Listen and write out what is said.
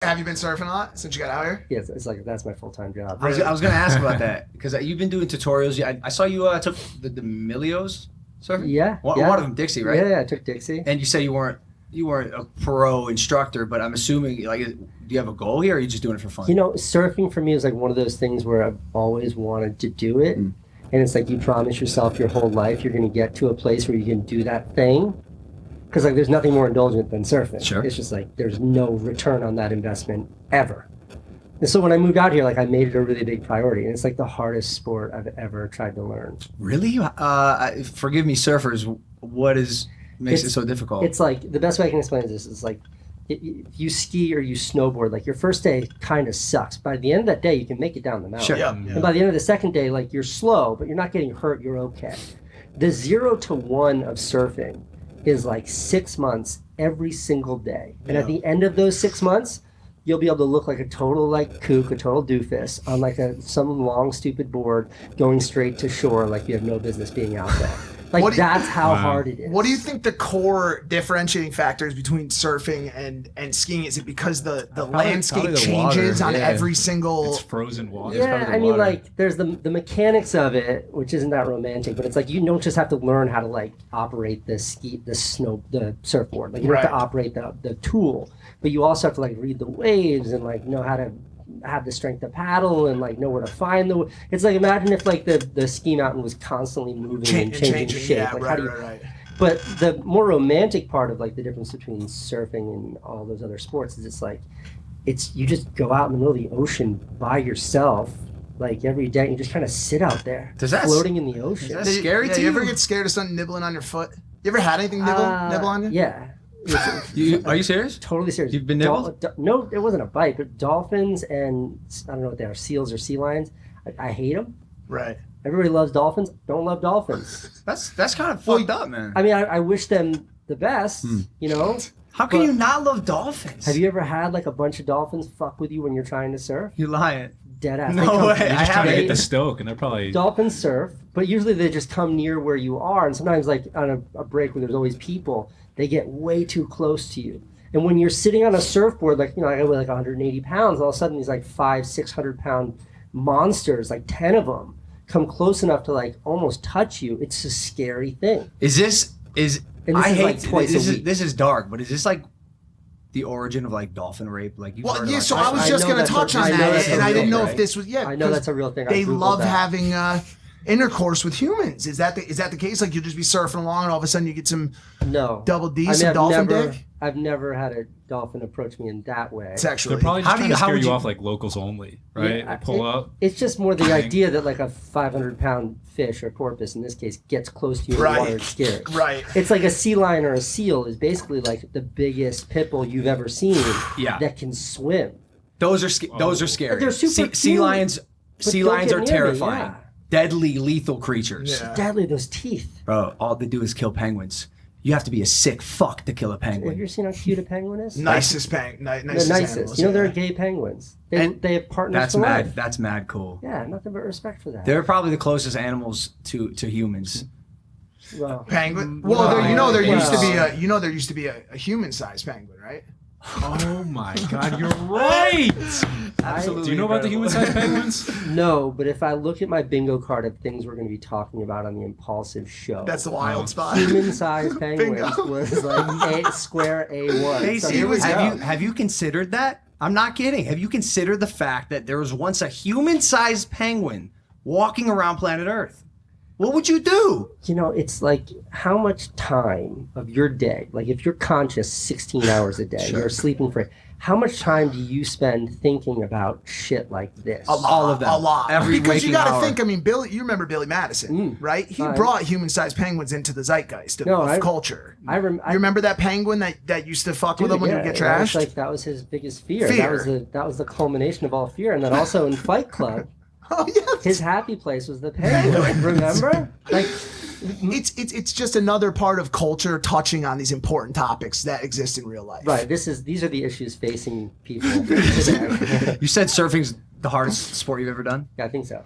Have you been surfing a lot since you got out here? Yeah, it's like that's my full-time job. I was going to ask about that because you've been doing tutorials. I saw you took the Milios surfing. Yeah, One of them, Dixie, right? Yeah, I took Dixie. And you said you weren't a pro instructor, but I'm assuming like, do you have a goal here, or are you just doing it for fun? You know, surfing for me is like one of those things where I've always wanted to do it, and it's like you promise yourself your whole life you're going to get to a place where you can do that thing. Because like there's nothing more indulgent than surfing. Sure. It's just like there's no return on that investment ever. And so when I moved out here, like I made it a really big priority, and it's like the hardest sport I've ever tried to learn. Really? Forgive me, surfers. What makes it so difficult? It's like the best way I can explain this is like if you ski or you snowboard, like your first day kind of sucks. By the end of that day, you can make it down the mountain. Sure. Yeah. And by the end of the second day, like you're slow, but you're not getting hurt. You're okay. The 0 to 1 of surfing is like 6 months every single day. And at the end of those 6 months, you'll be able to look like a total like kook, a total doofus on like some long stupid board going straight to shore like you have no business being out there. Like that's how hard it is. What do you think the core differentiating factors between surfing and skiing? Is it because the landscape probably the changes water, on every single? It's frozen water. Yeah, I mean, like, there's the mechanics of it, which isn't that romantic, but it's like you don't just have to learn how to like operate the surfboard. Like you have to operate the tool, but you also have to like read the waves and like know how to have the strength to paddle and like know where to find it's like imagine if like the ski mountain was constantly moving and changing shape. Yeah, like right. But the more romantic part of like the difference between surfing and all those other sports is it's you just go out in the middle of the ocean by yourself like every day and you just kind of sit out there floating in the ocean. Is that scary to you? You ever get scared of something nibbling on your foot? You ever had anything nibble on you? Yeah. Are you serious? Totally serious. You've been nibbled? No, it wasn't a bite, but dolphins and I don't know what they are, seals or sea lions. I hate them. Right. Everybody loves dolphins. Don't love dolphins. That's kind of fucked up, man. I mean, I wish them the best, you know? How can you not love dolphins? Have you ever had like a bunch of dolphins fuck with you when you're trying to surf? You're lying. Dead ass. No way. They're just trying to hit the stoke, and they're probably... Dolphins surf, but usually they just come near where you are, and sometimes like on a break where there's always people, they get way too close to you. And when you're sitting on a surfboard, like, you know, I weigh like 180 pounds, all of a sudden these like 500-600 pound monsters, like 10 of them, come close enough to like almost touch you. It's a scary thing. This is dark, but is this like the origin of like dolphin rape? Like you so I was just going to touch on that, and I didn't know if this was I know that's a real thing. They love having intercourse with humans. Is that the case? Like you'll just be surfing along, and all of a sudden you get some double D, some dolphin dick. I've never had a dolphin approach me in that way. Sexually, they're probably just trying to scare you off like locals only, right? Yeah, they pull up. It's just more the idea that like a 500-pound fish or porpoise in this case gets close to you in the water. It's scary. Right. It's like a sea lion or a seal is basically like the biggest pit bull you've ever seen. That can swim. Those are scary. They're super sea lions. Sea lions are terrifying. Me, Deadly, lethal creatures. Yeah. Deadly, those teeth. Bro, all they do is kill penguins. You have to be a sick fuck to kill a penguin. Have you ever seen how cute a penguin is? Nicest penguin. Nicest. Animals, you know, they're gay penguins. They have partners that's for mad. life. That's mad cool. Yeah, nothing but respect for that. They're probably the closest animals to humans. Well, penguin. Well, there used to be a human-sized penguin, right? Oh my God, you're right. Absolutely. Do you know about the human-sized penguins? No, but if I look at my bingo card of things we're going to be talking about on the Impulsive show, that's the wild spot. Human-sized penguins was like square A1. Hey, so have you considered that? I'm not kidding. Have you considered the fact that there was once a human-sized penguin walking around planet Earth? What would you do? You know, it's like how much time of your day, like if you're conscious 16 hours a day, you're sleeping for, how much time do you spend thinking about shit like this? All of them. A lot. Because you got to hour. think, I mean, you remember Billy Madison, right? He brought human-sized penguins into the zeitgeist of culture. You remember that penguin that used to fuck with him when you get trashed? That was his biggest fear. That was the culmination of all fear. And then also in Fight Club, his happy place was the penguin. Remember? Like, it's just another part of culture touching on these important topics that exist in real life. Right. These are the issues facing people today. You said surfing's the hardest sport you've ever done? Yeah, I think so.